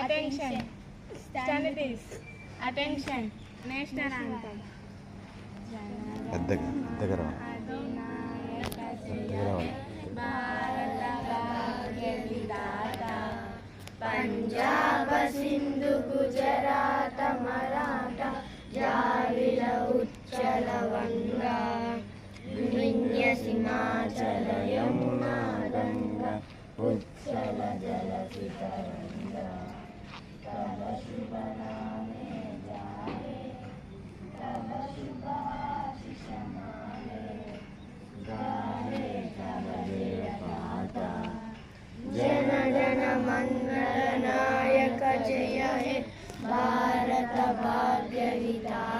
Attention. Stand it is. Attention. National anthem. దగ్గర భారత భాగ్య విధాత పంజాబ సింధు గుజరాత మరాఠ ద్రావిడ ఉచ్చల వంగా వింధ్య హిమాచల యమునా గంగా ఉచ్చల జలధి తరంగా తవ శుభ నామే జాగే తవ శుభ ఆశీష మాగే గాయే తవ జయ గాథ జన జన మంగళ నాయక జయ హే భారత భాగ్య విధాता।